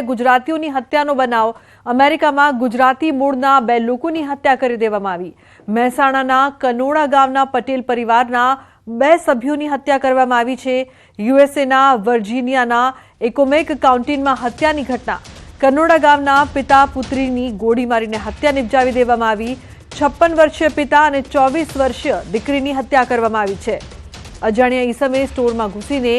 ગુજરાતીઓની હત્યાનો બનાવ। અમેરિકામાં ગુજરાતી મૂળના 2 લોકોની હત્યા કરી દેવામાં આવી। મહેસાણાના કનોડા ગામના પટેલ પરિવારના 2 સભ્યોની હત્યા કરવામાં આવી છે। યુએસએના વર્જિનિયાના એકોમેક કાઉન્ટીમાં હત્યાની ઘટના। કનોડા ગામના પિતા પુત્રીની ગોળી મારીને હત્યા નિપજાવી દેવામાં આવી। 56 વર્ષીય પિતા અને 24 વર્ષીય દીકરીની હત્યા કરવામાં આવી છે। અજાણ્યા ઈસમે સ્ટોરમાં ઘૂસીને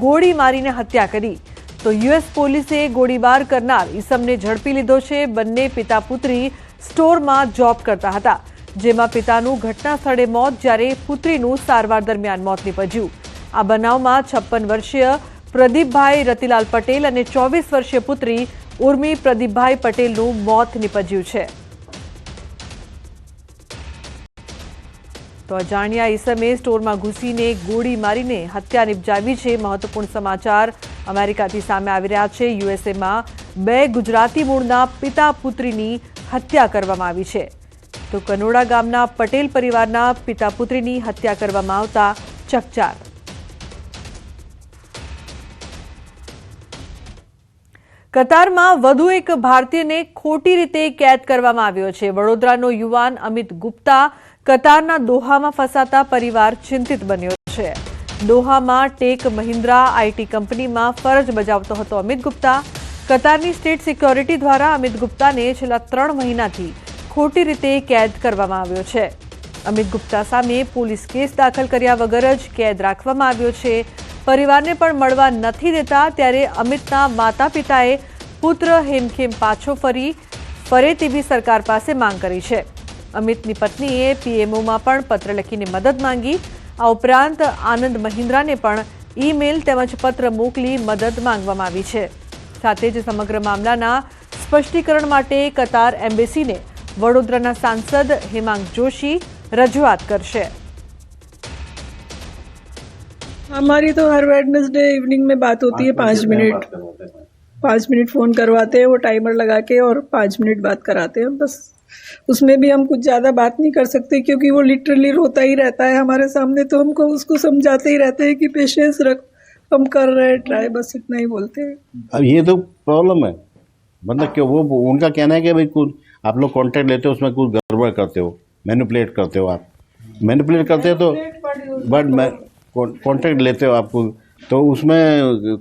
ગોળી મારીને હત્યા કરી તો યુએસ પોલીસે ગોળીબાર કરનાર ઈસમને ઝડપી લીધો છે। બંને પિતા પુત્રી સ્ટોરમાં જોબ કરતા હતા, જેમાં પિતાનું ઘટના સ્થળે મોત જ્યારે પુત્રીનું સારવાર દરમિયાન મોત નીપજ્યું। આ બનાવમાં 56 વર્ષીય પ્રદીપભાઈ રતિલાલ પટેલ અને 24 વર્ષીય પુત્રી ઉર્મી પ્રદીપભાઈ પટેલનું મોત નીપજ્યું છે। તો અજાણ્યા ઈસમે સ્ટોરમાં ઘૂસીને ગોળી મારીને હત્યા નિપજાવી છે। મહત્વપૂર્ણ સમાચાર અમેરિકાથી સામે આવી રહ્યા છે। યુએસએમાં 2 ગુજરાતી મૂળના પિતા પુત્રીની હત્યા કરવામાં આવી છે। તો કનોડા ગામના પટેલ પરિવારના પિતા પુત્રીની હત્યા કરવામાં આવતા ચકચાર। કતારમાં વધુ એક ભારતીયને ખોટી રીતે કેદ કરવામાં આવ્યો છે। વડોદરાનો યુવાન અમિત ગુપ્તા કતારના દોહામાં ફસાતા પરિવાર ચિંતિત બન્યો છે। દોહામાં ટેક મહિન્દ્રા આઈટી કંપનીમાં ફરજ બજાવતો હતો અમિત ગુપ્તા। કતારની સ્ટેટ સિક્યોરિટી દ્વારા અમિત ગુપ્તાને છેલ્લા 3 મહિનાથી ખોટી રીતે કેદ કરવામાં આવ્યો છે। અમિત ગુપ્તા સામે પોલીસ કેસ દાખલ કર્યા વગર જ કેદ રાખવામાં આવ્યો છે। પરિવારને પણ મળવા નથી દેતા ત્યારે અમિતના માતા પિતાએ પુત્ર હેમખેમ પાછો ફરે તેવી સરકાર પાસે માંગ કરી છે। અમિતની પત્નીએ પીએમઓમાં પણ પત્ર લખીને મદદ માંગી। આ ઉપરાંત આનંદ મહિન્દ્રાને પણ ઈમેલ તેમજ પત્ર મોકલી મદદ માંગવામાં આવી છે। સાથે જ સમગ્ર મામલાના સ્પષ્ટીકરણ માટે કતાર એમ્બેસીને વડોદરાના સાંસદ હેમાંગ જોશી રજૂઆત કરશે। हमारी तो हर वेडनेसडे इवनिंग में बात होती है 5 मिनट फ़ोन करवाते हैं, वो टाइमर लगा के और 5 मिनट बात कराते हैं बस। उसमें भी हम कुछ ज़्यादा बात नहीं कर सकते क्योंकि वो लिटरली रोता ही रहता है हमारे सामने, तो हमको उसको समझाते ही रहते हैं कि पेशेंस रख, हम कर रहे हैं ट्राई, बस इतना ही बोलते हैं। अब ये तो प्रॉब्लम है, मतलब कि वो उनका कहना है कि भाई कुछ आप लोग कॉन्ट्रैक्ट लेते हो उसमें कुछ गड़बड़ करते हो, मैनिपुलेट करते हो। आप मैनिपुलेट करते हो तो बट मैं कॉन्ट्रैक्ट लेते हो आपको, तो उसमें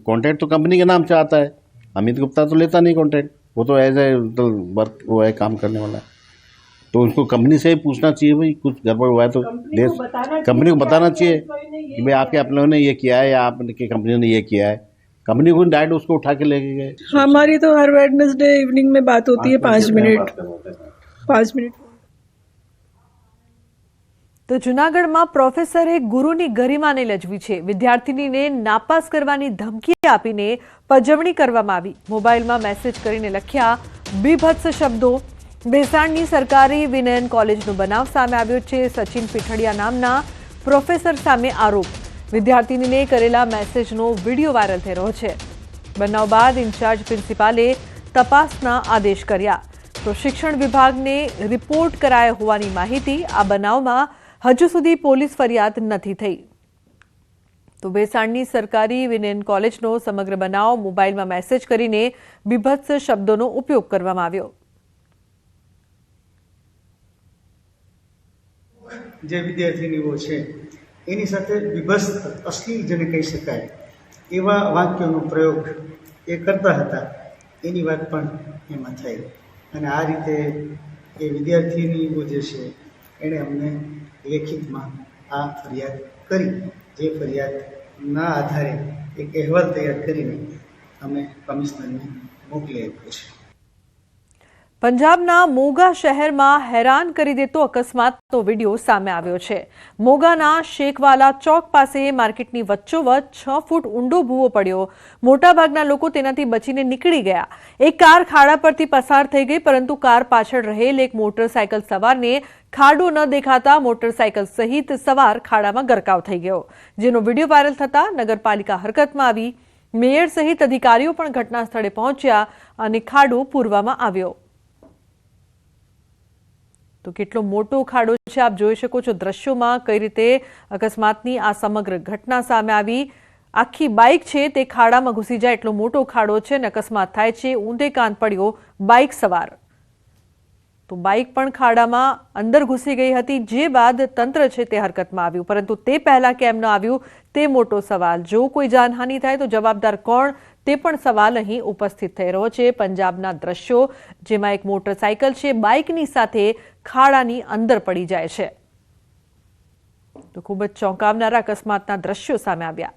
कॉन्ट्रैक्ट तो कंपनी के नाम से आता है। अमित गुप्ता तो लेता नहीं कॉन्ट्रैक्ट, वो तो एज ए वर्क वो है, काम करने वाला है। तो उसको कंपनी से ही पूछना चाहिए भाई कुछ गड़बड़ हुआ है तो कंपनी को बताना चाहिए कि भाई आपके आप लोगों ने ये किया है या आपकी कंपनी ने ये किया है। कंपनी को डायरेक्ट उसको उठा के लेके गए। हमारी तो हर वेडनेसडे इवनिंग में बात होती है 5 मिनट। તો જૂનાગઢમાં પ્રોફેસરે ગુરુની ગરિમાને લજવી છે। વિદ્યાર્થીનીને નાપાસ કરવાની ધમકી આપીને પજવણી કરવામાં આવી। મોબાઈલમાં મેસેજ કરીને લખ્યા બીભત્સ શબ્દો। ભેસાણની સરકારી વિનયન કોલેજનો બનાવ સામે આવ્યો છે। સચિન પીઠડિયા નામના પ્રોફેસર સામે આરોપ। વિદ્યાર્થીનીને કરેલા મેસેજનો વિડીયો વાયરલ થઈ રહ્યો છે। બનાવ બાદ ઇન્ચાર્જ પ્રિન્સિપાલે તપાસના આદેશ કર્યા તો શિક્ષણ વિભાગને રિપોર્ટ કરાયો હોવાની માહિતી। આ બનાવમાં હજુ સુધી પોલીસ ફરિયાદ નથી થઈ। તો ભેસાણની સરકારી વિનયન કોલેજનો સમગ્ર બનાવ મોબાઈલમાં મેસેજ કરીને બીભત્સ શબ્દોનો ઉપયોગ કરવામાં આવ્યો। જે વિદ્યાર્થીનીઓ છે એની સાથે વિભત્સ અશ્લીલ જેને કહી શકાય એવા વાક્યોનો પ્રયોગ એ કરતા હતા, એની વાત પણ એમાં થઈ। અને આ રીતે એ વિદ્યાર્થીનીઓ જે છે એણે અમને લેખિતમાં આ ફરિયાદ કરી। જે ફરિયાદના આધારે એક અહેવાલ તૈયાર કરીને અમે કમિશનરને મોકલી આપ્યો છે। પંજાબના મોગા શહેરમાં હેરાન કરી દેતો અકસ્માતનો વિડીયો સામે આવ્યો છે। મોગાના શેખવાલા ચોક પાસે માર્કેટની વચ્ચોવચ્ચ 6 ફૂટ ઊંડો ભૂવો પડ્યો। મોટાભાગના લોકો તેનાથી બચીને નીકળી ગયા। એક કાર ખાડા પરથી પસાર થઈ ગઈ, પરંતુ કાર પાછળ રહેલ એક મોટરસાયકલ સવારને ખાડો ન દેખાતા મોટરસાયકલ સહિત સવાર ખાડામાં ગરકાવ થઈ ગયો, જેનો વિડીયો વાયરલ થતા નગરપાલિકા હરકતમાં આવી। મેયર સહિત અધિકારીઓ પણ ઘટના સ્થળે પહોંચ્યા અને ખાડો પૂરવામાં આવ્યો। તો કેટલો મોટો ખાડો છે આપ જોઈ શકો છો દ્રશ્યોમાં કઈ રીતે અકસ્માતની આ સમગ્ર ઘટના સામે આવી। આખી બાઇક છે તે ખાડામાં ઘૂસી જાય એટલો મોટો ખાડો છે અને અકસ્માત થાય છે. ઊંધે કાન પડ્યો બાઇક સવાર. તો બાઇક પણ ખાડામાં અંદર ઘૂસી ગઈ હતી, જે બાદ તંત્ર છે તે હરકતમાં આવ્યું, પરંતુ તે પહેલા કેમ ન આવ્યું તે મોટો સવાલ. જો કોઈ જાનહાનિ થાય તો જવાબદાર કોણ તે પણ સવાલ અહીં ઉપસ્થિત થઈ રહ્યો છે. પંજાબના દ્રશ્યો, જેમાં એક મોટરસાયકલ છે બાઇકની સાથે ખાડાની અંદર પડી જાય છે. તો ખૂબ જ ચોંકાવનારા અકસ્માતના દ્રશ્યો સામે આવ્યા.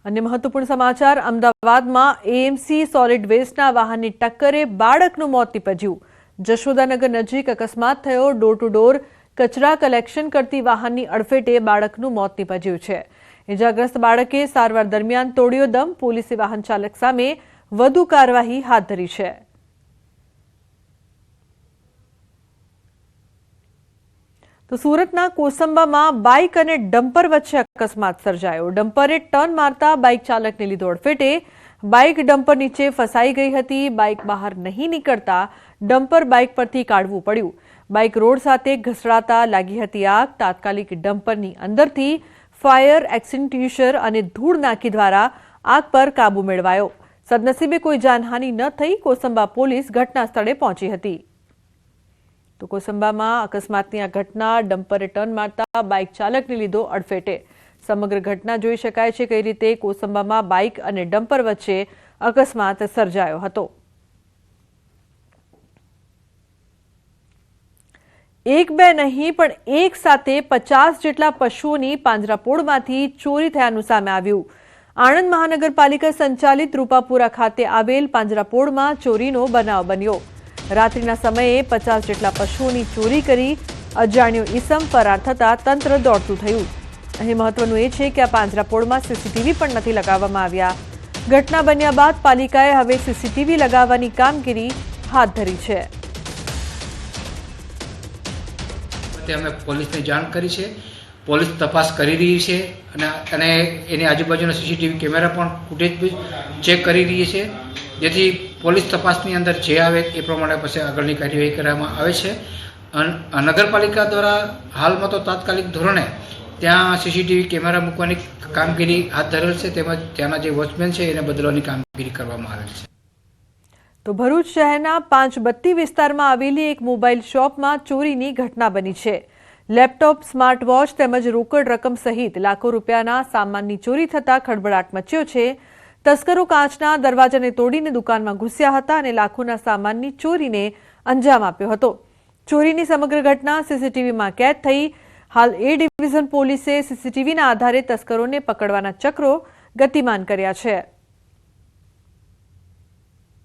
અન્ય મહત્વપૂર્ણ સમાચાર, અમદાવાદમાં એએમસી સોલિડ વેસ્ટના વાહનની ટક્કરે બાળકનું મોત નીપજ્યું. જશોદાનગર નજીક અકસ્માત થયો. ડોર ટુ ડોર કચરા કલેક્શન કરતી વાહનની અડફેટે બાળકનું મોત નીપજ્યું છે. ઇજાગ્રસ્ત બાળકે સારવાર દરમિયાન તોડ્યો દમ. પોલીસે વાહન ચાલક સામે વધુ કાર્યવાહી હાથ ધરી છે. તો સુરતના કોસંબામાં બાઇક અને ડમ્પર વચ્ચે અકસ્માત સર્જાયો. ડમ્પરે ટર્ન મારતા બાઇક ચાલકને લીધો અડફેટે. બાઇક ડમ્પર નીચે ફસાઈ ગઈ હતી. બાઇક બહાર નહીં નીકળતા ડમ્પર બાઇક પરથી કાઢવું પડ્યું. બાઇક રોડ સાથે ઘસડાતા લાગી હતી આગ. તાત્કાલિક ડમ્પરની અંદરથી ફાયર એક્સટિંગ્યુશર અને ધૂળ નાખી દ્વારા આગ પર કાબુ મેળવાયો. સદનસીબે કોઈ જાનહાનિ ન થઈ. કોસંબા પોલીસ ઘટના સ્થળે પહોંચી હતી. તો કોસંબામાં અકસ્માતની આ ઘટના, ડમ્પરે ટર્ન મારતા બાઇક ચાલકને લીધો અડફેટે. સમગ્ર ઘટના જોઈ શકાય છે કઈ રીતે કોસંબામાં બાઇક અને ડમ્પર વચ્ચે અકસ્માત સર્જાયો હતો. એક બે નહીં પણ એક સાથે 50 જેટલા પશુઓની પાંજરાપોળમાંથી ચોરી થયાનું સામે આવ્યું. આણંદ મહાનગરપાલિકા સંચાલિત રૂપાપુરા ખાતે આવેલ પાંજરાપોળમાં ચોરીનો બનાવ બન્યો. રાત્રિના સમયે 50 જેટલા પશુઓની ચોરી કરી અજાણ્યો ઈસમ ફરાર થતા તંત્ર દોડતું થયું. અહીં મહત્વનું એ છે કે આ પાંજરાપોળમાં સીસીટીવી પણ નથી લગાવવામાં આવ્યા. ઘટના બન્યા બાદ પાલિકાએ હવે સીસીટીવી લગાવવાની કામગીરી હાથ ધરી છે. અમે પોલીસને જાણ કરી છે. પોલીસ તપાસ કરી રહી છે અને એની આજુબાજુના સીસીટીવી કેમેરા પણ ફૂટેજ ચેક કરી રહી છે, જેથી પોલીસ તપાસની અંદર જે આવે એ પ્રમાણે પછી આગળની કાર્યવાહી કરવામાં આવે છે. નગરપાલિકા દ્વારા હાલમાં તો તાત્કાલિક ધોરણે ત્યાં સીસીટીવી કેમેરા મૂકવાની કામગીરી હાથ ધરેલ છે, તેમજ ત્યાંના જે વોચમેન છે એને બદલવાની કામગીરી કરવામાં આવેલ છે. તો ભરૂચ શહેરના પાંચબત્તી વિસ્તારમાં આવેલી એક મોબાઈલ શોપમાં ચોરીની ઘટના બની છે. લેપટોપ, સ્માર્ટ વોચ તેમજ રોકડ રકમ સહિત લાખો રૂપિયાના સામાનની ચોરી થતા ખળભળાટ મચ્યો છે. તસ્કરો કાચના દરવાજાને તોડીને દુકાનમાં ઘૂસ્યા હતા અને લાખોના સામાનની ચોરીને અંજામ આપ્યો હતો. ચોરીની સમગ્ર ઘટના સીસીટીવીમાં કેદ થઈ. હાલ એ ડિવિઝન પોલીસે સીસીટીવીના આધારે તસ્કરોને પકડવાના ચક્રો ગતિમાન કર્યા છે.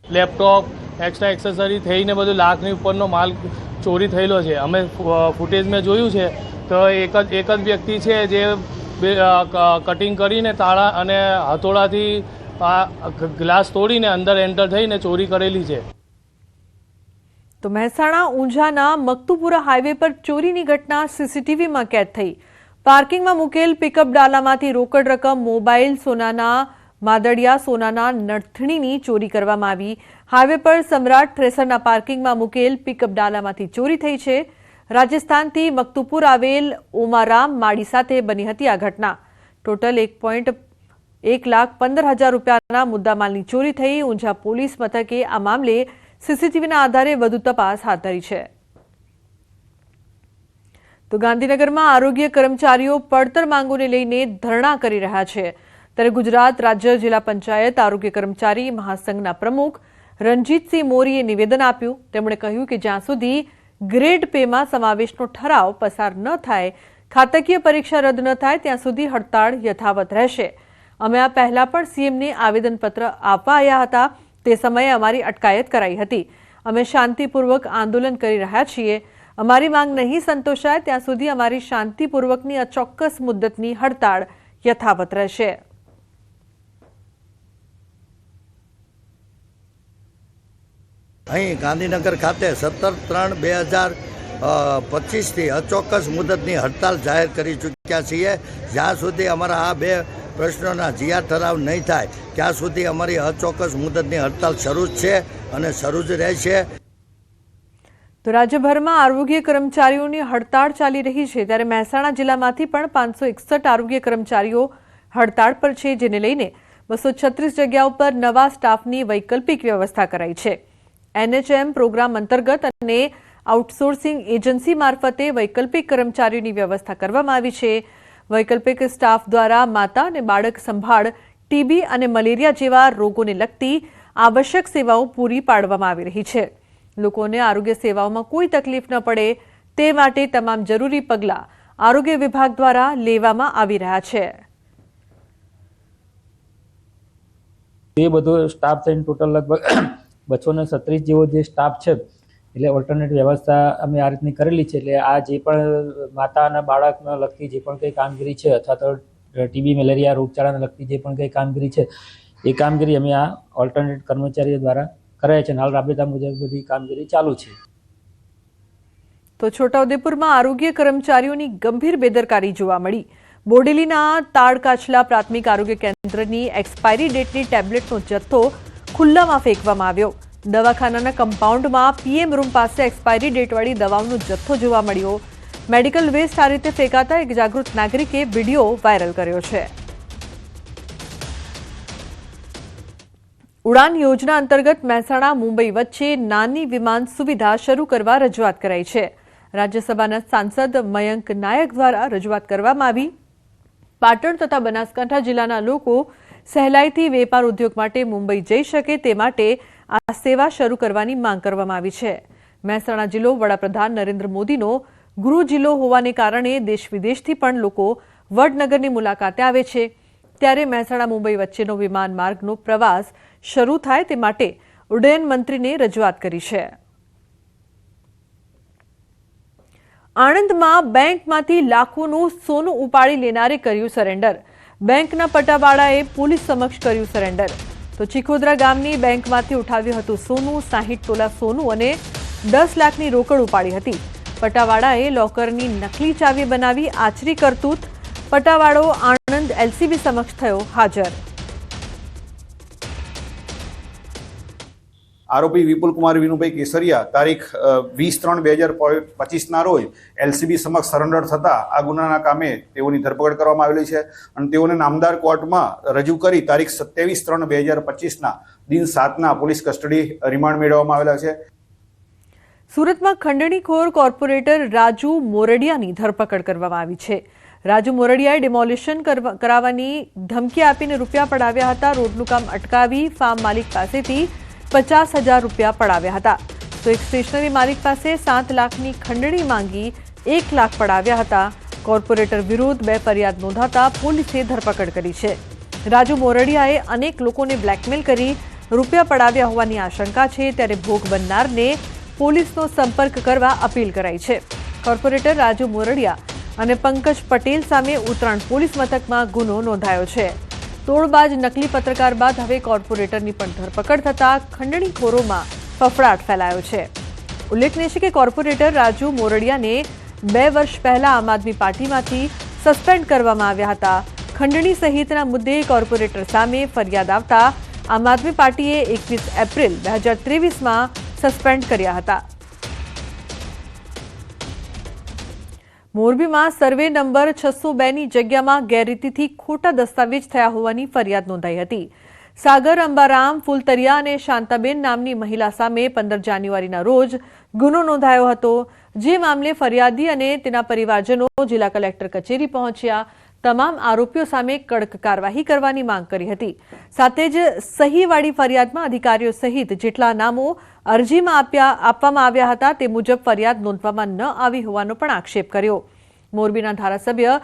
લેપટોપ, એક્સ્ટ્રા એક્સેસરી થઈને બધું લાખની ઉપરનો માલ ચોરી થયેલો છે. અમે ફૂટેજમાં જોયું છે તો એક જ વ્યક્તિ છે જે કટિંગ કરીને તાળા અને હથોડાથી ગ્લાસ તોડીને અંદર એન્ટર થઈને ચોરી કરેલી છે. તો મહેસાણા ઊંઝાના મકતુપુરા હાઈવે પર ચોરીની ઘટના સીસીટીવીમાં કેદ થઈ. પાર્કિંગમાં મૂકેલ પિકઅપ ડાલામાંથી રોકડ રકમ, મોબાઈલ, સોનાના માદડિયા, સોનાના નથણીની ચોરી કરવામાં આવી. હાઈવે પર સમ્રાટ થ્રેસરના પાર્કિંગમાં મૂકેલ પિકઅપ ડાલામાંથી ચોરી થઈ છે. રાજસ્થાનથી મકતુપુર આવેલ ઓમારામ માળી સાથે બની હતી આ ઘટના. ટોટલ 1,15,000 રૂપિયાના મુદ્દામાલની ચોરી થઈ. ઊંઝા પોલીસ મથકે આ મામલે સીસીટીવીના આધારે વધુ તપાસ હાથ ધરી છે. તો ગાંધીનગરમાં આરોગ્ય કર્મચારીઓ પડતર માંગોને લઈને ધરણા કરી રહ્યા છે. ત્યારે ગુજરાત રાજ્ય જિલ્લા પંચાયત આરોગ્ય કર્મચારી મહાસંઘના પ્રમુખ રણજીતસિંહ મોરીએ નિવેદન આપ્યું. તેમણે કહ્યું કે જ્યાં સુધી ગ્રેડ પેમાં સમાવેશનો ઠરાવ પસાર ન થાય, ખાતાકીય પરીક્ષા રદ ન થાય ત્યાં સુધી હડતાળ યથાવત રહેશે. અમે આ પહેલા પણ સીએમને આવેદનપત્ર આપવા આવ્યા હતા. તે સમયે અમારી અટકાયત કરાઈ હતી. અમે શાંતિપૂર્વક આંદોલન કરી રહ્યા છીએ. અમારી માંગ નહીં સંતોષાય ત્યાં સુધી અમારી શાંતિપૂર્વકની અચોક્કસ મુદ્દતની હડતાળ યથાવત રહેશે. અહીં ગાંધીનગર ખાતે 17/3/2025થી અચોક્કસ મુદતની હડતાલ જાહેર કરી ચૂક્યા છીએ. જ્યાં સુધી અમારા આ બે પ્રશ્નોના જીયા ઠરાવ નહીં થાય ત્યાં સુધી અમારી અચોક્કસ મુદતની હડતાલ શરૂ જ છે અને શરૂ જ રહેશે. તો રાજ્યભરમાં આરોગ્ય કર્મચારીઓની હડતાળ ચાલી રહી છે, ત્યારે મહેસાણા જિલ્લામાંથી પણ 561 આરોગ્ય કર્મચારીઓ હડતાળ પર છે, જેને લઈને 236 જગ્યાઓ પર નવા સ્ટાફની વૈકલ્પિક વ્યવસ્થા કરાઈ છે. NHM પ્રોગ્રામ અંતર્ગત અને આઉટસોર્સિંગ એજન્સી મારફતે વૈકલ્પિક કર્મચારીઓની વ્યવસ્થા કરવામાં આવી છે. વૈકલ્પિક સ્ટાફ દ્વારા માતા અને બાળક સંભાળ, ટીબી અને મલેરિયા જેવા રોગોને લગતી આવશ્યક સેવાઓ પૂરી પાડવામાં આવી રહી છે. લોકોને આરોગ્ય સેવાઓમાં કોઈ તકલીફ ન પડે તે માટે તમામ જરૂરી પગલાં આરોગ્ય વિભાગ દ્વારા લેવામાં આવી રહ્યા છે. એ બધો સ્ટાફ થઈને ટોટલ લગભગ 236 જેવો જે સ્ટાફ છે, એટલે ઓલ્ટરનેટ વ્યવસ્થા અમે આ રીતની કરેલી છે. એટલે આ જે પણ માતા અને બાળકને લગતી જે પણ કંઈ કામગીરી છે, અથવા તો ટીબી મેલેરિયા રોગચાળાને લગતી જે પણ કંઈ કામગીરી છે, એ કામગીરી અમે આ ઓલ્ટરનેટ કર્મચારીઓ દ્વારા કરાય છે. હાલ રાબેતા મુજબ બધી કામગીરી ચાલુ છે. તો છોટાઉદેપુરમાં આરોગ્ય કર્મચારીઓની ગંભીર બેદરકારી જોવા મળી. બોડેલીના તાળકાછલા પ્રાથમિક આરોગ્ય કેન્દ્રની એક્સપાયરી ડેટની ટેબ્લેટનો જથ્થો ખુલ્લામાં ફેંકવામાં આવ્યો. દવાખાનાના કમ્પાઉન્ડમાં PM રૂમ પાસે એક્સપાયરી ડેટવાળી દવાઓનો જથ્થો જોવા મળ્યો. મેડિકલ વેસ્ટ આ રીતે ફેંકાતા એક જાગૃત નાગરિકે વિડીયો વાયરલ કર્યો છે. ઉડાન યોજના અંતર્ગત મહેસાણા મુંબઈ વચ્ચે નાની વિમાન સુવિધા શરૂ કરવા રજૂઆત કરાઈ છે. રાજ્યસભાના સાંસદ મયંક નાયક દ્વારા રજૂઆત કરવામાં આવી. પાટણ તથા બનાસકાંઠા જિલ્લાના લોકો સહેલાઈથી વેપાર ઉદ્યોગ માટે મુંબઈ જઈ શકે તે માટે આ સેવા શરૂ કરવાની માંગ કરવામાં આવી છે. મહેસાણા જિલ્લો વડાપ્રધાન નરેન્દ્ર મોદીનો ગૃહ જિલ્લો હોવાને કારણે દેશ વિદેશથી પણ લોકો વડનગરની મુલાકાતે આવે છે. ત્યારે મહેસાણા મુંબઈ વચ્ચેનો વિમાન માર્ગનો પ્રવાસ શરૂ થાય તે માટે ઉડ્ડયન મંત્રીને રજૂઆત કરી છે. આણંદમાં બેંકમાંથી લાખોનું સોનું ઉપાડી લેનારે કર્યું સરેન્ડર. બેંકના પટાવાળાએ પોલીસ સમક્ષ કર્યું સરેન્ડર. તો ચીખોદરા ગામની બેંકમાંથી ઉઠાવ્યું હતું સોનું. 60 તોલા સોનું અને 10 લાખની રોકડ ઉપાડી હતી. પટાવાળાએ લોકરની નકલી ચાવી બનાવી આચરી કરતૂત. પટાવાળો આણંદ LCB સમક્ષ થયો હાજર. આરોપી વિપુલકુમાર વિનુભાઈ કેસરિયા તારીખ 20/3/2025ના રોજ LCB સમક્ષ સરેન્ડર થતા આ ગુનાના કામે તેઓની ધરપકડ કરવામાં આવેલી છે અને તેઓને નામદાર કોર્ટમાં રજૂ કરી તારીખ 27/3/2025ના દિન 7ના પોલીસ કસ્ટડી રિમાન્ડ મેળવવામાં આવેલા છે. સુરતમાં ખંડણીખોર કોર્પોરેટર રાજુ મોરડિયાની ધરપકડ કરવામાં આવી છે. રાજુ મોરડિયાએ ડિમોલિશન કરાવવાની ધમકી આપીને રૂપિયા પડાવ્યા હતા. રોડનું કામ અટકાવી ફાર્મ માલિક પાસેથી 50,000 રૂપિયા પડાવ્યા હતા. તો એક સ્ટેશનરી માલિક પાસે 7 લાખની ખંડણી માંગી 1 લાખ પડાવ્યા હતા. કોર્પોરેટર વિરુદ્ધ 2 ફરિયાદ નોંધાતા પોલીસે ધરપકડ કરી છે. રાજુ મોરડિયાએ અનેક લોકોને બ્લેકમેલ કરી રૂપિયા પડાવ્યા હોવાની આશંકા છે. ત્યારે ભોગ બનનારને પોલીસનો સંપર્ક કરવા અપીલ કરાઈ છે. કોર્પોરેટર રાજુ મોરડિયા અને પંકજ પટેલ સામે ઉત્તરાયણ પોલીસ મથકમાં ગુનો નોંધાયો છે. તોડબાજ નકલી પત્રકાર બાદ હવે કોર્પોરેટરની પણ ધરપકડ થતા ખંડણીખોરોમાં ફફડાટ ફેલાયો છે. ઉલ્લેખનીય છે કે કોર્પોરેટર રાજુ મોરડિયાને 2 વર્ષ પહેલા આમ આદમી પાર્ટીમાંથી સસ્પેન્ડ કરવામાં આવ્યા હતા. ખંડણી સહિતના મુદ્દે કોર્પોરેટર સામે ફરિયાદ આવતા આમ આદમી પાર્ટીએ 21 એપ્રિલ 2023માં સસ્પેન્ડ કર્યા હતા. મોરબીમાં સર્વે નંબર 602ની જગ્યામાં ગેરરીતિથી ખોટા દસ્તાવેજ થયા હોવાની ફરિયાદ નોંધાઈ હતી. સાગર અંબારામ ફૂલતરિયા અને શાંતાબેન નામની મહિલા સામે 15 જાન્યુઆરીના રોજ ગુનો નોંધાયો હતો. જે મામલે ફરિયાદી અને તેના પરિવારજનો જિલ્લા કલેક્ટર કચેરી પહોંચ્યા. તમામ આરોપીઓ સામે કડક કાર્યવાહી કરવાની માંગ કરી હતી. સાથે જ સહીવાળી ફરિયાદમાં અધિકારીઓ સહિત જેટલા નામો અરજીમાં આપવામાં આવ્યા હતા તે મુજબ ફરિયાદ નોંધવામાં ન આવી હોવાનો પણ આક્ષેપ કર્યો. મોરબીના ધારાસભ્ય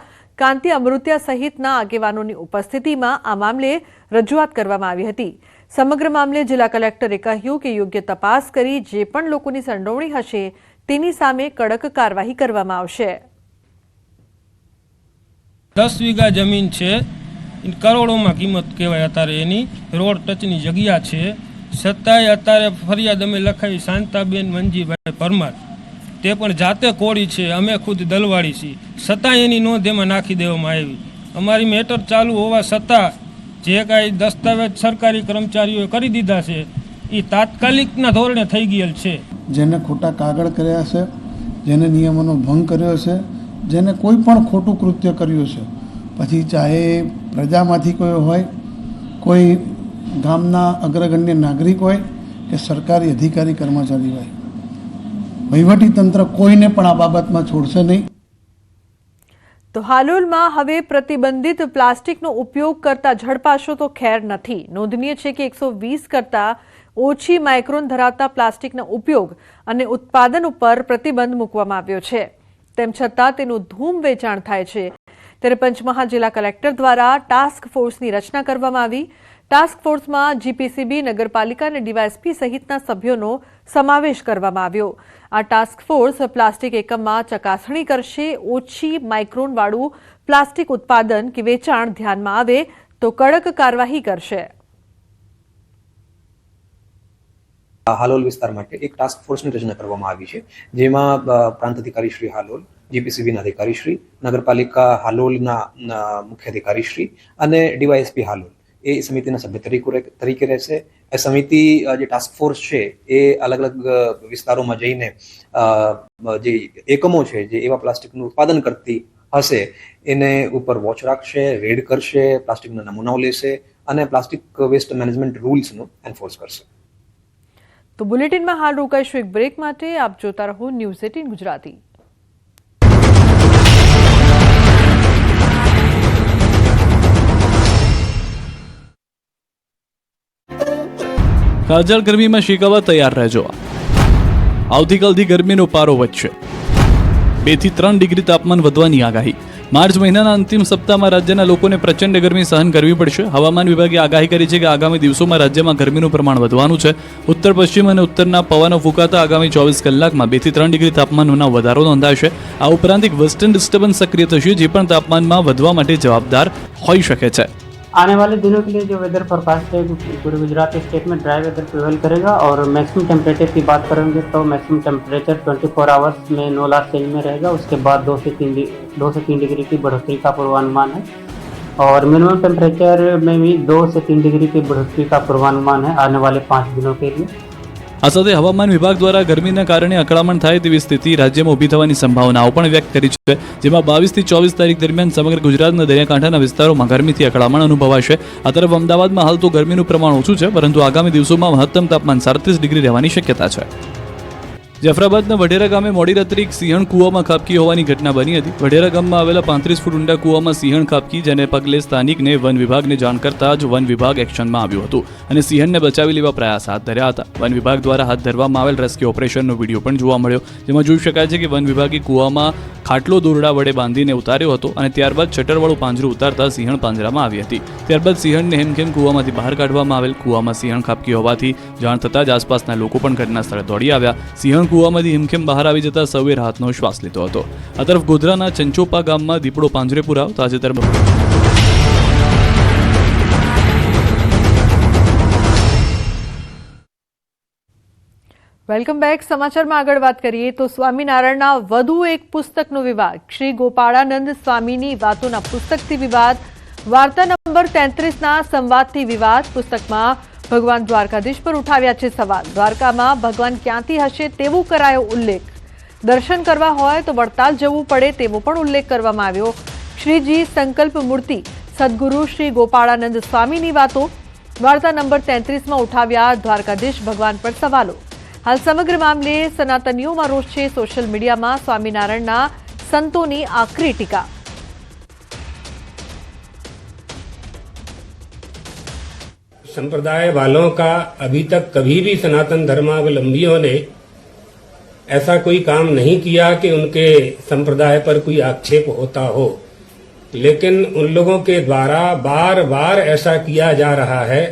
કાંતિ અમૃતિયા સહિતના આગેવાનોની ઉપસ્થિતિમાં આ મામલે રજૂઆત કરવામાં આવી હતી. સમગ્ર મામલે જિલ્લા કલેક્ટરે કહ્યું કે યોગ્ય તપાસ કરી જે પણ લોકોની સંડોવણી હશે તેની સામે કડક કાર્યવાહી કરવામાં આવશે. 10 વીઘા જમીન છે, કરોડોમાં કિંમત કહેવાય. અત્યારે એની રોડ ટચની જગ્યા છે, છતાંય અત્યારે ફરિયાદ અમે લખાવી શાંતાબેન મંજીભાઈ પરમાર, તે પણ જાતે કોળી છે, અમે ખુદ દલવાડી છીએ, છતાં એની નોંધ એમાં નાખી દેવામાં આવી. અમારી મેટર ચાલુ હોવા છતાં જે કાંઈ દસ્તાવેજ સરકારી કર્મચારીઓએ કરી દીધા છે એ તાત્કાલિકના ધોરણે થઈ ગયેલ છે. જેને ખોટા કાગળ કર્યા છે, જેને નિયમોનો ભંગ કર્યો છે, જેને કોઈ પણ ખોટું કૃત્ય કર્યું છે, પછી ચાહે પ્રજામાંથી કોઈ હોય, કોઈ ગામના અગ્રગણ્ય નાગરિક હોય કે સરકારી અધિકારી કર્મચારી હોય, વહીવટીતંત્ર કોઈને પણ આ બાબતમાં છોડશે નહીં. તો હાલોલમાં હવે પ્રતિબંધિત પ્લાસ્ટિકનો ઉપયોગ કરતા ઝડપાશો તો ખેર નથી. નોંધનીય છે કે 120 કરતા ઓછી માઇક્રોન ધરાવતા પ્લાસ્ટિકના ઉપયોગ અને ઉત્પાદન ઉપર પ્રતિબંધ મૂકવામાં આવ્યો છે. તેમ છતાં તેનું ધૂમ વેચાણ થાય છે. ત્યારે પંચમહાલ જિલ્લા કલેક્ટર દ્વારા ટાસ્ક ફોર્સની રચના કરવામાં આવી. ટાસ્ક ફોર્સમાં જીપીસીબી, નગરપાલિકા અને ડીવાયએસપી સહિતના સભ્યોનો સમાવેશ કરવામાં આવ્યો. આ ટાસ્ક ફોર્સ પ્લાસ્ટિક એકમમાં ચકાસણી કરશે. ઓછી માઇક્રોનવાળું પ્લાસ્ટિક ઉત્પાદન કે વેચાણ ધ્યાનમાં આવે તો કડક કાર્યવાહી કરશે. હાલોલ વિસ્તાર માટે એક ટાસ્ક ફોર્સની રચના કરવામાં આવી છે, જેમાં પ્રાંત અધિકારી શ્રી હાલોલ, જીપીસીબીના અધિકારી શ્રી, નગરપાલિકા હાલોલના મુખ્ય અધિકારી શ્રી અને ડીવાયએસપી હાલોલ એ સમિતિના સભ્ય તરીકે રહેશે. એ સમિતિ જે ટાસ્ક ફોર્સ છે એ અલગ અલગ વિસ્તારોમાં જઈને જે એકમો છે જે એવા પ્લાસ્ટિકનું ઉત્પાદન કરતી હશે એને ઉપર વોચ રાખશે, રેડ કરશે, પ્લાસ્ટિકના નમૂનાઓ લેશે અને પ્લાસ્ટિક વેસ્ટ મેનેજમેન્ટ રૂલ્સનું એન્ફોર્સ કરશે. તો બુલેટિનમાં હાલ રોકાઈશું એક બ્રેક માટે. આપ જોતા રહો ન્યૂઝ 18 ગુજરાતી. કાજલ ગરમીમાં શેકાવા તૈયાર રહેજો. આવતીકાલથી ગરમીનો પારો વધશે. 2 થી 3 ડિગ્રી તાપમાન વધવાની આગાહી. માર્ચ મહિનાના અંતિમ સપ્તાહમાં રાજ્યના લોકોને પ્રચંડ ગરમી સહન કરવી પડશે. હવામાન વિભાગે આગાહી કરી છે કે આગામી દિવસોમાં રાજ્યમાં ગરમીનું પ્રમાણ વધવાનું છે. ઉત્તર પશ્ચિમ અને ઉત્તરના પવનો ફૂંકાતા આગામી 24 કલાકમાં 2 થી 3 ડિગ્રી તાપમાનનો વધારો નોંધાશે. આ ઉપરાંત એક વેસ્ટર્ન ડિસ્ટર્બન્સ સક્રિય થશે, જે પણ તાપમાનમાં વધવા માટે જવાબદાર હોઈ શકે છે. आने वाले दिनों के लिए जो वेदर फोरकास्ट है पूरे गुजरात स्टेट में ड्राई वेदर प्रिवेल करेगा और मैक्सिमम टेम्परेचर की बात करेंगे तो मैक्सिमम टेम्परेचर 24 आवर्स में नो लास्ट चेंज में रहेगा. उसके बाद 2 से 3 डिग्री की बढ़ोतरी का पूर्वानुमान है और मिनिमम टेम्परेचर में भी 2 से 3 डिग्री की बढ़ोतरी का पूर्वानुमान है आने वाले 5 दिनों के लिए. આ સાથે હવામાન વિભાગ દ્વારા ગરમીના કારણે અકળામણ થાય તેવી સ્થિતિ રાજ્યમાં ઊભી થવાની સંભાવનાઓ પણ વ્યક્ત કરી છે, જેમાં 22 થી 24 તારીખ દરમિયાન સમગ્ર ગુજરાતના દરિયાકાંઠાના વિસ્તારોમાં ગરમીથી અકળામણ અનુભવાશે. આ તરફ અમદાવાદમાં હાલ તો ગરમીનું પ્રમાણ ઓછું છે, પરંતુ આગામી દિવસોમાં મહત્તમ તાપમાન 37 ડિગ્રી રહેવાની શક્યતા છે. જાફરાબાદના વઢેરા ગામે મોડી રાત્રે એક સિંહણ કૂવામાં ખાબકી હોવાની ઘટના બની હતી. વઢેરા ગામમાં આવેલા 35 ફૂટ ઊંડા કૂવામાં સિંહણ ખાબકી, જેને પગલે સ્થાનિકને વન વિભાગને જાણ કરતા જ વન વિભાગ એક્શનમાં આવ્યું હતું અને સિંહણને બચાવી લેવા પ્રયાસ હાથ ધર્યા હતા. વન વિભાગ દ્વારા હાથ ધરવામાં આવેલ રેસ્ક્યુ ઓપરેશનનો વિડીયો પણ જોવા મળ્યો, જેમાં જોઈ શકાય છે કે વન વિભાગે કૂવામાં ખાટલો દોરડા વડે બાંધીને ઉતાર્યો હતો અને ત્યારબાદ શટરવાળું પાંજરું ઉતારતા સિંહણ પાંજરામાં આવી હતી. ત્યારબાદ સિંહણને હેમખેમ કૂવામાંથી બહાર કાઢવામાં આવેલ. કૂવામાં સિંહણ ખાબકી હોવાથી જાણ થતાં જ આસપાસના લોકો પણ ઘટના સ્થળે દોડી આવ્યા. સિંહણ કૂવામાંથી હિમખેમ બહાર આવી જતા સૌએ રાહતનો શ્વાસ લીધો હતો. આ તરફ ગોધરાના ચંચોપા ગામમાં દીપડો પાંજરે પુરાવ. તાજેતરમાં વેલકમ બેક. સમાચારમાં આગળ વાત કરીએ તો સ્વામિનારાયણના વધુ એક પુસ્તકનો વિવાદ. શ્રી ગોપાળાનંદ સ્વામીની વાતોના પુસ્તકથી વિવાદ. વાર્તા નંબર 33ના સંવાદથી વિવાદ. પુસ્તકમાં ભગવાન દ્વારકાધીશ પર ઉઠાવ્યા છે સવાલ. દ્વારકામાં ભગવાન ક્યાંથી હશે તેવો કરાયો ઉલ્લેખ. દર્શન કરવા હોય તો વડતાલ જવું પડે તેવો પણ ઉલ્લેખ કરવામાં આવ્યો. શ્રીજી સંકલ્પ મૂર્તિ સદગુરુ શ્રી ગોપાળાનંદ સ્વામીની વાતો. વાર્તા નંબર 33માં ઉઠાવ્યા દ્વારકાધીશ ભગવાન પર સવાલો. હાલ સમગ્ર મામલે સનાતનીઓમાં રોષ છે. સોશિયલ મીડિયામાં સ્વામિનારાયણના સંતોની આકરી ટીકા. संप्रदाय वालों का अभी तक कभी भी सनातन धर्मावलंबियों ने ऐसा कोई काम नहीं किया कि उनके संप्रदाय पर कोई आक्षेप होता हो, लेकिन उन लोगों के द्वारा बार बार ऐसा किया जा रहा है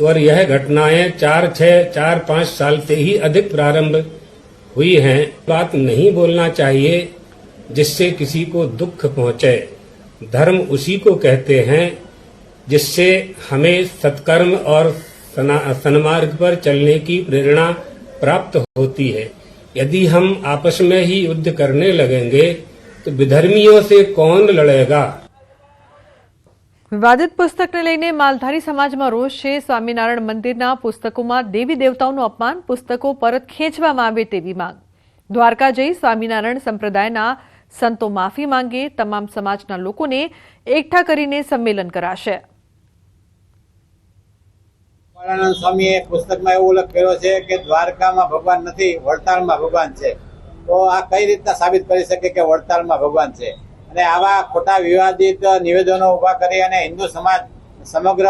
और यह घटनाएं 4-5 साल से ही अधिक प्रारंभ हुई हैं. बात नहीं बोलना चाहिए जिससे किसी को दुख पहुंचे. धर्म उसी को कहते हैं जिससे हमें सत्कर्म और सन्मार्ग पर चलने की प्रेरणा प्राप्त होती है. यदि हम आपस में ही युद्ध करने लगेंगे तो विधर्मियों से कौन लड़ेगा. વિવાદિત પુસ્તકને લઈને માલધારી સમાજમાં રોષ છે. સ્વામિનારાયણ મંદિરના પુસ્તકોમાં દેવી દેવતાઓનું અપમાન, પુસ્તકો પરત ખેંચવામાં આવે તેવી માંગ. દ્વારકા જઈ સ્વામિનારાયણ સંપ્રદાયના સંતો માફી માંગે. તમામ સમાજના લોકોને એકઠા કરીને સંમેલન કરાશે. સ્વામીએ પુસ્તકમાં એવું ઉલ્લેખ કર્યો છે કે દ્વારકામાં ભગવાન નથી, વડતાલમાં ભગવાન છે. તો આ કઈ રીતના સાબિત કરી શકે કે વડતાલમાં ભગવાન છે? અને આવા ખોટા વિવાદિત નિવેદનો ઉભા કરી અને હિન્દુ સમાજ સમગ્ર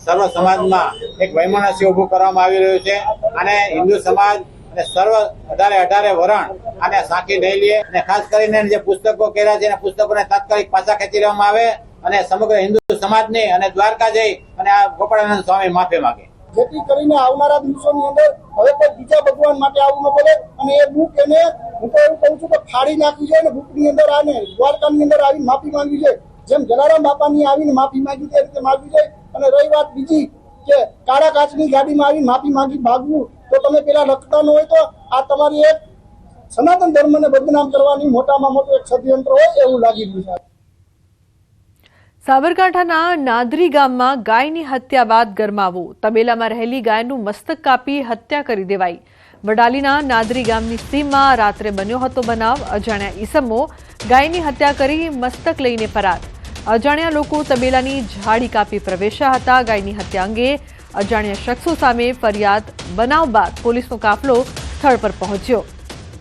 સર્વ સમાજમાં એક વૈમનસ્ય ઉભું કરવામાં આવી રહ્યું છે. અને હિન્દુ સમાજ અને સર્વ 18 વરણ આને સાંખી નહીં લે. અને ખાસ કરીને જે પુસ્તકો કર્યા છે, પુસ્તકોને તાત્કાલિક પાછા ખેંચી લેવામાં આવે અને સમગ્ર હિન્દુ સમાજની અને દ્વારકા જઈ અને આ ગોપાળાનંદ સ્વામી માફી માંગે, જેથી કરીને આવનારા દિવસોની અંદર હવે કોઈ બીજા ભગવાન માટે આવું ન બોલે. અને એ બુક એને હું તો એવું કહું છું કે ફાડી નાખવી જોઈએ. બુકની અંદર આને દ્વારકાની અંદર આવીને માફી માંગવી જોઈએ. જેમ જલારામ બાપાની આવીને માફી માંગી તે રીતે માંગવી જોઈએ. અને રહી વાત બીજી કે કાળા કાચની ગાડીમાં આવીને માફી માંગી ભાગવું, તો તમે પેલા લખતા ન હોય તો આ તમારી એક સનાતન ધર્મને બદનામ કરવાની મોટામાં મોટું એક ષડયંત્ર હોય એવું લાગી રહ્યું છે. સાબરકાંઠાના નાદરી ગામમાં ગાયની હત્યા બાદ ગરમાવો. તબેલામાં રહેલી ગાયનું મસ્તક કાપી હત્યા કરી દેવાઈ. વડાલીના નાદરી ગામની સીમમાં રાત્રે બન્યો હતો બનાવ. અજાણ્યા ઈસમો ગાયની હત્યા કરી મસ્તક લઈને ફરાર. અજાણ્યા લોકો તબેલાની ઝાડી કાપી પ્રવેશ્યા હતા. ગાયની હત્યા અંગે અજાણ્યા શખ્સો સામે ફરિયાદ. બનાવ બાદ પોલીસનો કાફલો સ્થળ પર પહોંચ્યો.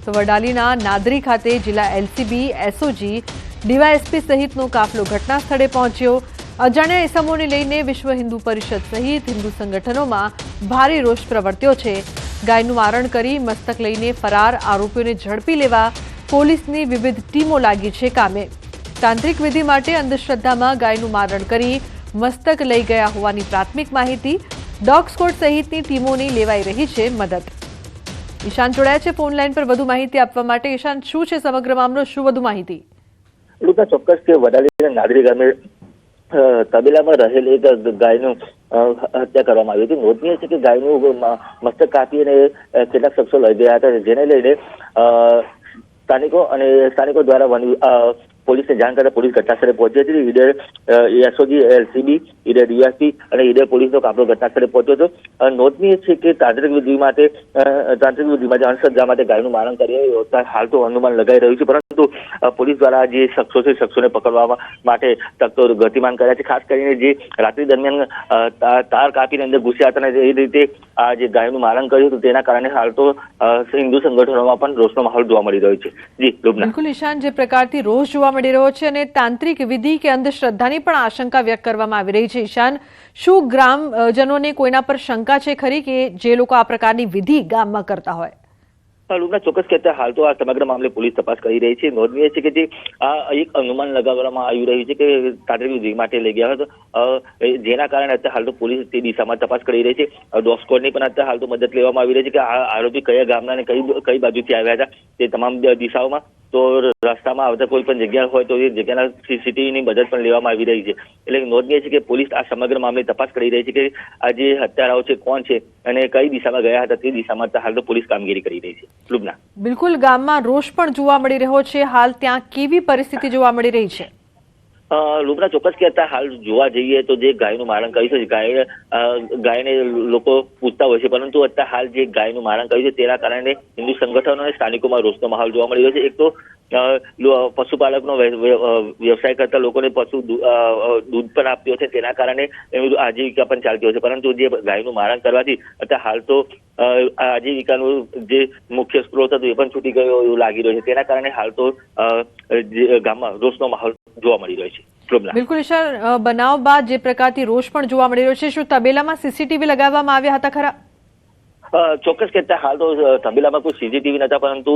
તો વડાલીના નાદરી ખાતે જિલ્લા એલસીબી, એસઓજી, ડીવાયએસપી સહિતનો કાફલો ઘટના સ્થળે પહોંચ્યો. અજાણ્યા ઇસમોને લઈને વિશ્વ હિન્દુ પરિષદ સહિત હિન્દુ સંગઠનોમાં ભારે રોષ પ્રવર્ત્યો છે. ગાયનું મારણ કરી મસ્તક લઈને ફરાર આરોપીઓને ઝડપી લેવા પોલીસની વિવિધ ટીમો લાગી છે કામે. તાંત્રિક વિધિ માટે અંધશ્રદ્ધામાં ગાયનું મારણ કરી મસ્તક લઈ ગયા હોવાની પ્રાથમિક માહિતી. ડોગ સ્ક્વોડ સહિતની ટીમોની લેવાઈ રહી છે મદદ. ઈશાન જોડાયા છે ફોન લાઈન પર વધુ માહિતી આપવા માટે. ઈશાન, શું છે સમગ્ર મામલો, શું વધુ માહિતી? ચોક્કસ કે વડાલીના નાદરી ગામે તબેલામાં રહેલ એક ગાયનું હત્યા કરવામાં આવી હતી. નોંધનીય છે કે ગાયનું મસ્તક કાપી અને કેટલાક શખ્સો લઈ ગયા હતા, જેને લઈને સ્થાનિકો દ્વારા પોલીસને જાણ કરતા પોલીસ ઘટનાસ્થળે પહોંચી હતી. Idar SOG, LCB, Idar DYSP અને ઈડર પોલીસનો કાફલો ઘટનાસ્થળે પહોંચ્યો હતો. નોંધનીય છે કે તાંત્રિક વિધિ માટે અંધશ્રદ્ધા માટે ગાયનું મારણ કરી હાલ તો અનુમાન લગાઈ રહ્યું છે, પરંતુ પોલીસ દ્વારા જે શખ્સો છે શખ્સોને પકડવા માટે તકતો ગતિમાન કર્યા છે. ખાસ કરીને જે રાત્રિ દરમિયાન તાર કાપીને અંદર ઘૂસ્યા હતા અને એ રીતે આ જે ગાયનું મારણ કર્યું હતું, તેના કારણે હાલ તો હિન્દુ સંગઠનોમાં પણ રોષનો માહોલ જોવા મળી રહ્યો છે. જી લુબના. બિલકુલ ઈશાન, જે પ્રકારથી રોષ જોવા મળી રહ્યો છે અને તાંત્રિક વિધિ કે અંધશ્રદ્ધાની પણ આશંકા વ્યક્ત કરવામાં આવી રહી છે. ઈશાન, શું ગ્રામજનોને કોઈના પર શંકા છે ખરી કે જે લોકો આ પ્રકારની વિધિ ગામમાં કરતા હોય? લુબના, ચોક્કસ કહેતા હાલ તો આ સમગ્ર મામલે પોલીસ તપાસ કરી રહી છે. નોંધનીય છે કે જે આ એક અનુમાન લગાવવામાં આવી રહ્યું છે કે તાંત્રિક વિધિ માટે લઈ ગયા હતો, જેના કારણે અત્યારે હાલ તો પોલીસ તે દિશામાં તપાસ કરી રહી છે. ડોગ સ્ક્વોડની પણ અત્યારે હાલ તો મદદ લેવામાં આવી રહી છે કે આ આરોપી કયા ગામના અને કઈ બાજુથી આવ્યા હતા તે તમામ દિશાઓમાં. તો રસ્તામાં આવતા કોઈ પણ જગ્યા હોય તો એ જગ્યાના સીસીટીવીની મદદ પણ લેવામાં આવી રહી છે. એટલે નોંધનીય છે કે પોલીસ આ સમગ્ર મામલે તપાસ કરી રહી છે કે આ જે હત્યારાઓ છે કોણ છે અને કઈ દિશામાં ગયા હતા તે દિશામાં હાલ તો પોલીસ કામગીરી કરી રહી છે. લુબના. બિલકુલ, ગામમાં રોષ પણ જોવા મળી રહ્યો છે. હાલ ત્યાં કેવી પરિસ્થિતિ જોવા મળી રહી છે? લુબના, ચોક્કસ કહેતા હાલ જોવા જઈએ તો જે ગાયનું મારણ કર્યું છે, ગાયને લોકો પૂછતા હોય છે, પરંતુ અત્યારે હાલ જે ગાયનું મારણ કર્યું છે તેના કારણે હિન્દુ સંગઠનો અને સ્થાનિકોમાં રોષનો માહોલ જોવા મળી રહ્યો છે. એક તો પશુપાલકનો વ્યવસાય કરતા લોકોને દૂધ પણ આપ્યો છે, તેના કારણે એનું આજીવિકા પણ ચાલતી હોય છે, પરંતુ જે ગાયનું મારણ કરવાથી અત્યારે હાલ તો આજીવિકાનું જે મુખ્ય સ્ત્રોત હતો એ પણ છૂટી ગયો એવું લાગી રહ્યું છે. તેના કારણે હાલ તો ગામમાં રોષનો માહોલ જોવા મળી રહ્યો છે. બિલકુલ ઈશાન, બનાવ બાદ જે પ્રકારથી રોષ પણ જોવા મળી રહ્યો છે, શું તબેલામાં સીસીટીવી લગાવવામાં આવ્યા હતા ખરા? ચોક્કસ કહેતા હાલ તો તબેલામાં કોઈ સીસીટીવી નતા, પરંતુ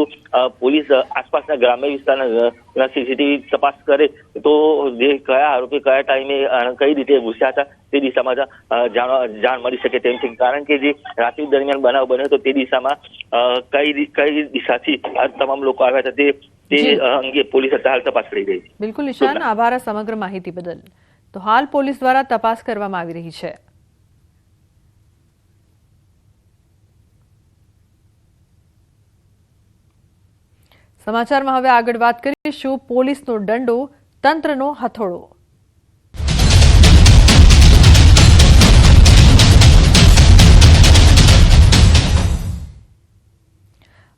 પોલીસ આસપાસના ગ્રામ્ય વિસ્તારના સીસીટીવી તપાસ કરે તો જે કયા આરોપી કયા ટાઈમે કઈ રીતે ઘૂસ્યા હતા તે દિશામાં જાણ મળી શકે તેમ છે. કારણ કે જે રાત્રિ દરમિયાન બનાવ બન્યો હતો તે દિશામાં કઈ દિશાથી આ તમામ લોકો આવ્યા હતા તે અંગે પોલીસ હાલ તપાસ કરી રહી છે. બિલકુલ ઈશાન, આભાર સમગ્ર માહિતી બદલ. તો હાલ પોલીસ દ્વારા તપાસ કરવામાં આવી રહી છે. સમાચારમાં હવે આગળ વાત કરીશું પોલીસનો દંડો, તંત્રનો હથોડો.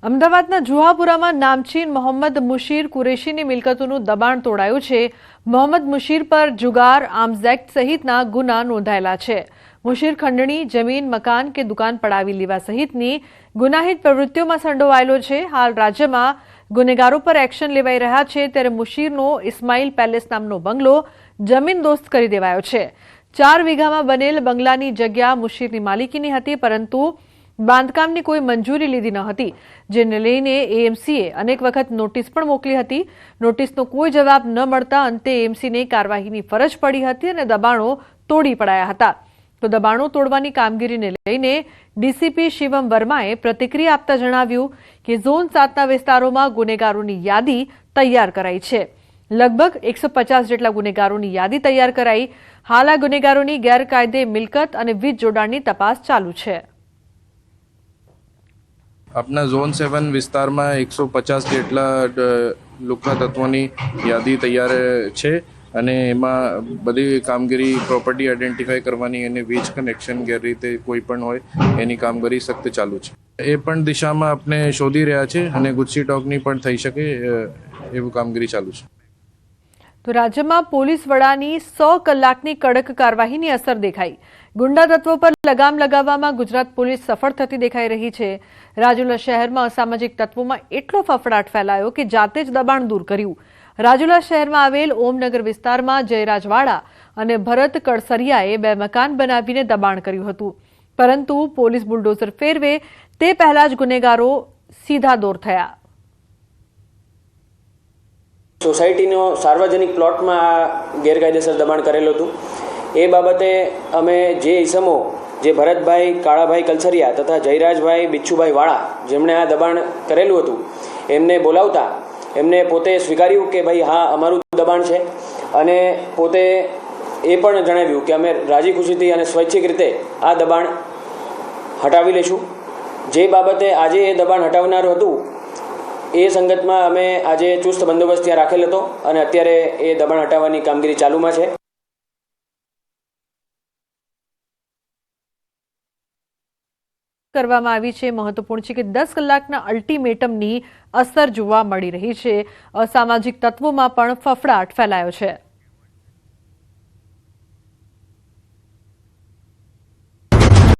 અમદાવાદના જુહાપુરામાં નામચીન મોહમ્મદ મુશીર કુરેશીની મિલકતોનું દબાણ તોડાયું છે. મોહમ્મદ મુશીર પર જુગાર, આર્મ્સ એક્ટ સહિતના ગુના નોંધાયેલા છે. મુશીર ખંડણી, જમીન, મકાન કે દુકાન પડાવી લેવા સહિતની ગુનાહિત પ્રવૃત્તિઓમાં સંડોવાયેલો છે. હાલ રાજ્યમાં ગુનેગારો પર એક્શન લેવાઈ રહ્યા છે, ત્યારે મુશીરનો ઇસ્માઇલ પેલેસ નામનો બંગલો જમીનદોસ્ત કરી દેવાયો છે. 4 વીઘામાં બનેલ બંગલાની જગ્યા મુશીરની માલિકીની હતી, પરંતુ બાંધકામની કોઈ મંજૂરી લીધી ન હતી, જેને લઈને એએમસીએ અનેક વખત નોટિસ પણ મોકલી હતી. નોટિસનો કોઈ જવાબ ન મળતા અંતે એએમસીને કાર્યવાહીની ફરજ પડી હતી અને દબાણો તોડી પડાયા હતા. તો દબાણો તોડવાની કામગીરીને લઈને ડીસીપી શિવમ વર્માએ પ્રતિક્રિયા આપતા જણાવ્યું કે ઝોન 7ના વિસ્તારોમાં ગુનેગારોની યાદી તૈયાર કરાઈ છે. લગભગ 150 જેટલા ગુનેગારોની યાદી તૈયાર કરાઈ. હાલ આ ગુનેગારોની ગેરકાયદે મિલકત અને વીજ જોડાણની તપાસ ચાલુ છે. આપણા ઝોન 7 વિસ્તારમાં 150 જેટલા લુખ્ખા તત્વોની યાદી તૈયાર છે અને એમાં બધી કામગીરી પ્રોપર્ટી આઈડેન્ટિફાઈ કરવાની અને વીજ કનેક્શન ગેરરીતે કોઈ પણ હોય એની કામગીરી સખ્ત ચાલુ છે. એ પણ દિશામાં આપણે શોધી રહ્યા છે અને ગુસ્સી ટોકની પણ થઈ શકે એવું કામગીરી ચાલુ છે. તો રાજ્યમાં પોલીસ વડાની 100 કલાકની કડક કાર્યવાહીની અસર દેખાઈ. ગુંડા તત્વો પર લગામ લગાવવામાં ગુજરાત પોલીસ સફળ થતી દેખાઈ રહી છે. રાજુલા શહેરમાં અસામાજિક તત્વોમાં એટલો ફફડાટ ફેલાયો કે જાતે જ દબાણ દૂર કર્યું. રાજુલા શહેરમાં આવેલ ઓમનગર વિસ્તારમાં જયરાજવાડા અને ભરત કડસરિયાએ 2 મકાન બનાવીને દબાણ કર્યું હતું, પરંતુ પોલીસ બુલડોઝર ફેરવે તે પહેલા જ ગુનેગારો સીધા દોર થયા. સોસાયટીનો સાર્વજનિક પ્લોટમાં આ ગેરકાયદેસર દબાણ કરેલું હતું. એ બાબતે અમે જે ઈસમો જે ભરતભાઈ કાળાભાઈ કલસરિયા તથા જયરાજભાઈ બિચ્છુભાઈ વાળા જેમણે આ દબાણ કરેલું હતું એમને બોલાવતા એમને પોતે સ્વીકાર્યું કે ભાઈ હા અમારું દબાણ છે, અને પોતે એ પણ જણાવ્યું કે અમે રાજી ખુશીથી અને સ્વૈચ્છિક રીતે આ દબાણ હટાવી લઈશું. જે બાબતે આજે એ દબાણ હટાવનાર હતું એ સંગતમાં અમે આજે ચુસ્ત બંદોબસ્ત ત્યાં રાખેલ હતો અને અત્યારે એ દબાણ હટાવવાની કામગીરી ચાલુમાં છે. કરવામાં આવી છે. મહત્વપૂર્ણ છે કે 10 કલાકના અલ્ટિમેટમની અસર જોવા મળી રહી છે. અસામાજિક તત્વોમાં પણ ફફડાટ ફેલાયો છે.